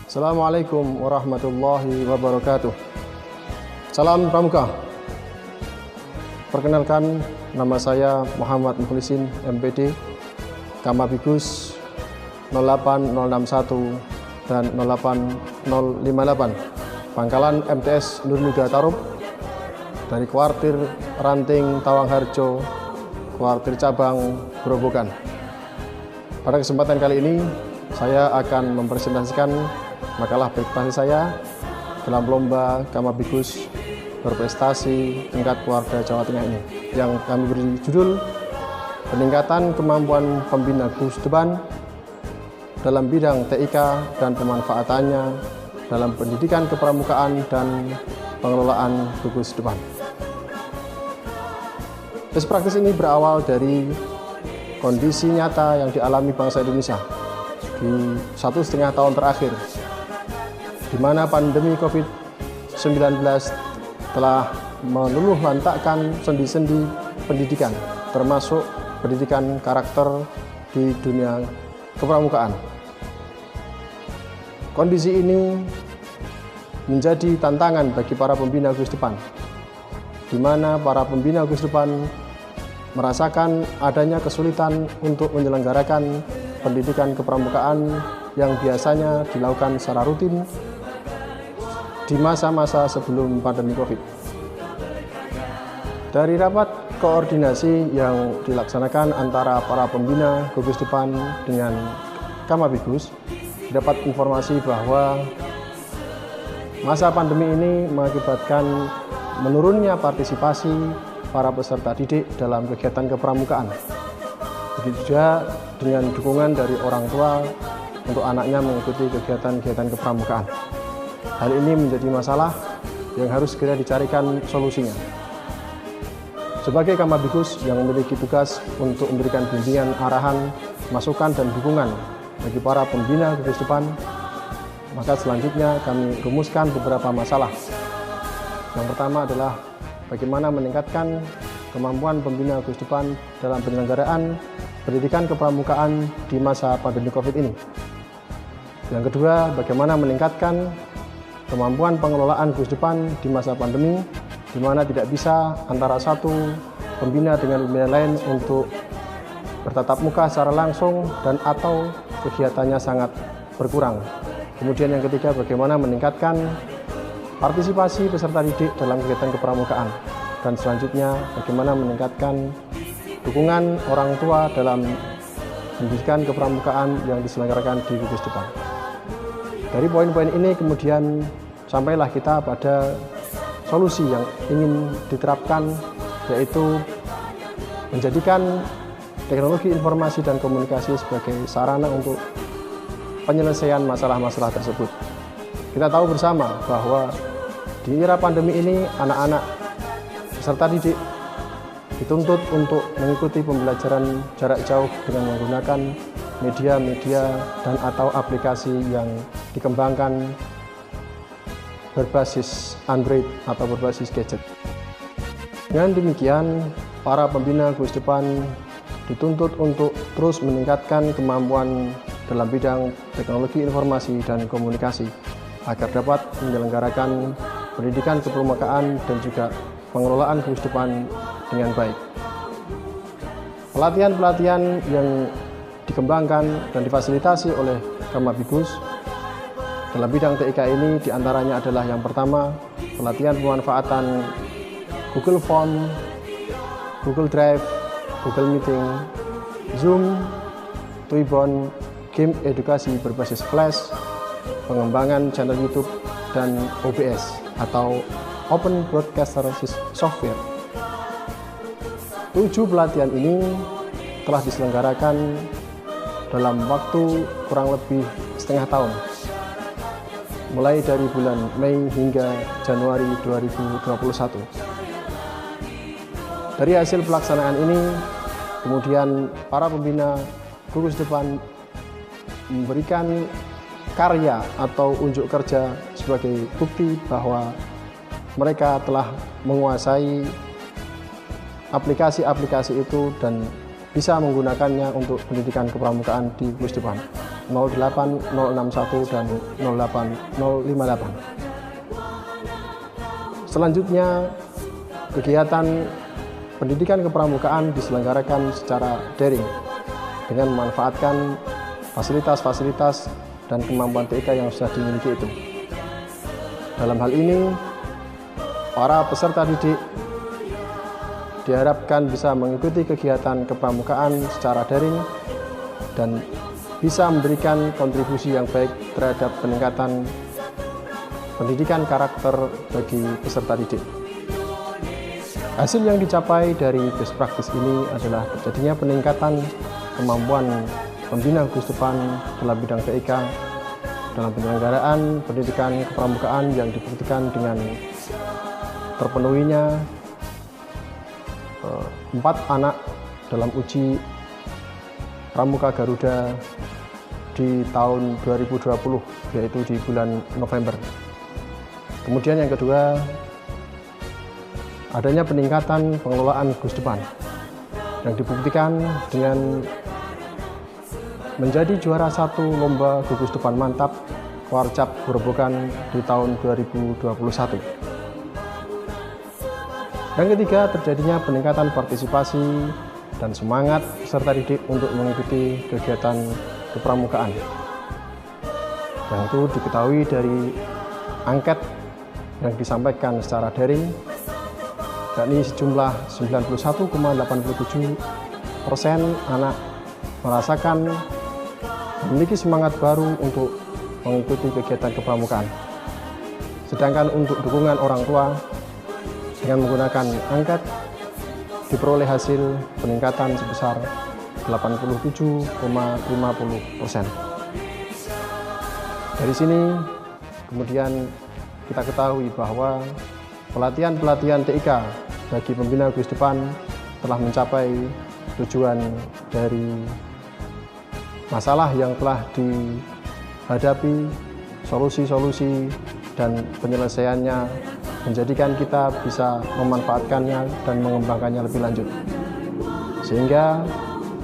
Assalamualaikum warahmatullahi wabarakatuh. Salam Pramuka. Perkenalkan, nama saya Muhammad Mukhlisin, MPD, Kamabigus 08061 dan 08058, Pangkalan MTS Nurmiga Tarup, dari Kuartir Ranting Tawangharjo, Kuartir Cabang Grobogan. Pada kesempatan kali ini, saya akan mempresentasikan makalah prestasi saya dalam lomba Kamabigus berprestasi tingkat keluarga Jawa Tengah ini, yang kami beri judul Peningkatan Kemampuan Pembina Gugus Depan dalam bidang TIK dan pemanfaatannya dalam pendidikan kepramukaan dan pengelolaan gugus depan. Best practice ini berawal dari kondisi nyata yang dialami bangsa Indonesia di 1,5 tahun terakhir, di mana pandemi COVID-19 telah meluluh lantakkan sendi-sendi pendidikan, termasuk pendidikan karakter di dunia kepramukaan. Kondisi ini menjadi tantangan bagi para pembina gugus depan, di mana para pembina gugus depan merasakan adanya kesulitan untuk menyelenggarakan pendidikan kepramukaan yang biasanya dilakukan secara rutin di masa-masa sebelum pandemi COVID. Dari rapat koordinasi yang dilaksanakan antara para pembina gugus depan dengan Kamabigus, dapat informasi bahwa masa pandemi ini mengakibatkan menurunnya partisipasi para peserta didik dalam kegiatan kepramukaan. Begitu juga dengan dukungan dari orang tua untuk anaknya mengikuti kegiatan-kegiatan kepramukaan. Hal ini menjadi masalah yang harus segera dicarikan solusinya. Sebagai Kamabigus yang memiliki tugas untuk memberikan bimbingan, arahan, masukan, dan dukungan bagi para pembina gugus depan, maka selanjutnya kami rumuskan beberapa masalah. Yang pertama adalah bagaimana meningkatkan kemampuan pembina gugus depan dalam penyelenggaraan pendidikan kepramukaan di masa pandemi COVID ini. Yang kedua, bagaimana meningkatkan kemampuan pengelolaan gugus depan di masa pandemi, di mana tidak bisa antara satu pembina dengan pembina lain untuk bertatap muka secara langsung dan atau kegiatannya sangat berkurang. Kemudian yang ketiga, bagaimana meningkatkan partisipasi peserta didik dalam kegiatan kepramukaan. Dan selanjutnya, bagaimana meningkatkan dukungan orang tua dalam pendidikan kepramukaan yang diselenggarakan di gugus depan. Dari poin-poin ini kemudian sampailah kita pada solusi yang ingin diterapkan, yaitu menjadikan teknologi informasi dan komunikasi sebagai sarana untuk penyelesaian masalah-masalah tersebut. Kita tahu bersama bahwa di era pandemi ini anak-anak peserta didik dituntut untuk mengikuti pembelajaran jarak jauh dengan menggunakan media-media dan atau aplikasi yang dikembangkan berbasis Android atau berbasis gadget. Dengan demikian, para pembina gugus depan dituntut untuk terus meningkatkan kemampuan dalam bidang teknologi informasi dan komunikasi agar dapat menyelenggarakan pendidikan kepramukaan dan juga pengelolaan gugus depan dengan baik. Pelatihan-pelatihan yang dikembangkan dan difasilitasi oleh Kamabigus dalam bidang TIK ini diantaranya adalah yang pertama, pelatihan pemanfaatan Google Form, Google Drive, Google Meeting, Zoom, Twibbon, game edukasi berbasis Flash, pengembangan channel YouTube, dan OBS atau Open Broadcaster Software. 7 pelatihan ini telah diselenggarakan dalam waktu kurang lebih setengah tahun, mulai dari bulan Mei hingga Januari 2021. Dari hasil pelaksanaan ini, kemudian para pembina gugus depan memberikan karya atau unjuk kerja sebagai bukti bahwa mereka telah menguasai aplikasi-aplikasi itu dan bisa menggunakannya untuk pendidikan kepramukaan di gugus depan. 08061 dan 08058. Selanjutnya, kegiatan pendidikan kepramukaan diselenggarakan secara daring dengan memanfaatkan fasilitas-fasilitas dan kemampuan TIK yang sudah dimiliki itu. Dalam hal ini, para peserta didik diharapkan bisa mengikuti kegiatan kepramukaan secara daring dan bisa memberikan kontribusi yang baik terhadap peningkatan pendidikan karakter bagi peserta didik. Hasil yang dicapai dari best practice ini adalah terjadinya peningkatan kemampuan pembina gugus depan dalam bidang TIK dalam penyelenggaraan pendidikan kepramukaan yang dibuktikan dengan terpenuhinya 4 anak dalam uji Pramuka Garuda di tahun 2020, yaitu di bulan November. Kemudian yang kedua, adanya peningkatan pengelolaan gugus depan yang dibuktikan dengan menjadi juara 1 lomba gugus depan mantap Warcap Grobogan di tahun 2021. Yang ketiga, terjadinya peningkatan partisipasi dan semangat peserta didik untuk mengikuti kegiatan kepramukaan. Yang itu diketahui dari angket yang disampaikan secara daring, yakni sejumlah 91,87% anak merasakan memiliki semangat baru untuk mengikuti kegiatan kepramukaan. Sedangkan untuk dukungan orang tua dengan menggunakan angket diperoleh hasil peningkatan sebesar 87,50%. Dari sini kemudian kita ketahui bahwa pelatihan-pelatihan TIK bagi pembina gugus depan telah mencapai tujuan dari masalah yang telah dihadapi, solusi-solusi dan penyelesaiannya menjadikan kita bisa memanfaatkannya dan mengembangkannya lebih lanjut. Sehingga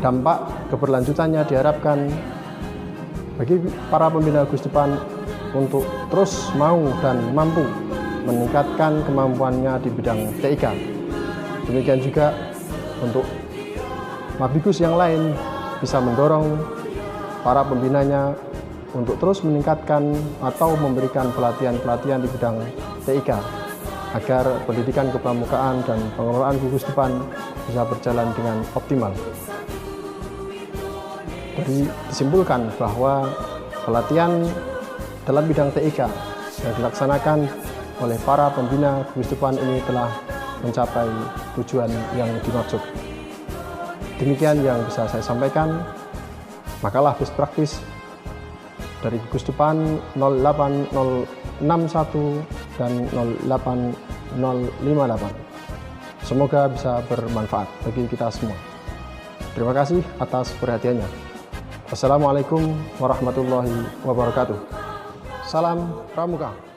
dampak keberlanjutannya diharapkan bagi para pembina gugus depan untuk terus mau dan mampu meningkatkan kemampuannya di bidang TIK. Demikian juga untuk Mabigus yang lain bisa mendorong para pembinanya untuk terus meningkatkan atau memberikan pelatihan-pelatihan di bidang TIK agar pendidikan kepramukaan dan pengelolaan gugus depan bisa berjalan dengan optimal. Jadi disimpulkan bahwa pelatihan dalam bidang TIK yang dilaksanakan oleh para pembina gugus depan ini telah mencapai tujuan yang dimaksud. Demikian yang bisa saya sampaikan. Makalah best practice dari gugus depan 08061 dan 08058. Semoga bisa bermanfaat bagi kita semua. Terima kasih atas perhatiannya. Wassalamualaikum warahmatullahi wabarakatuh. Salam Pramuka.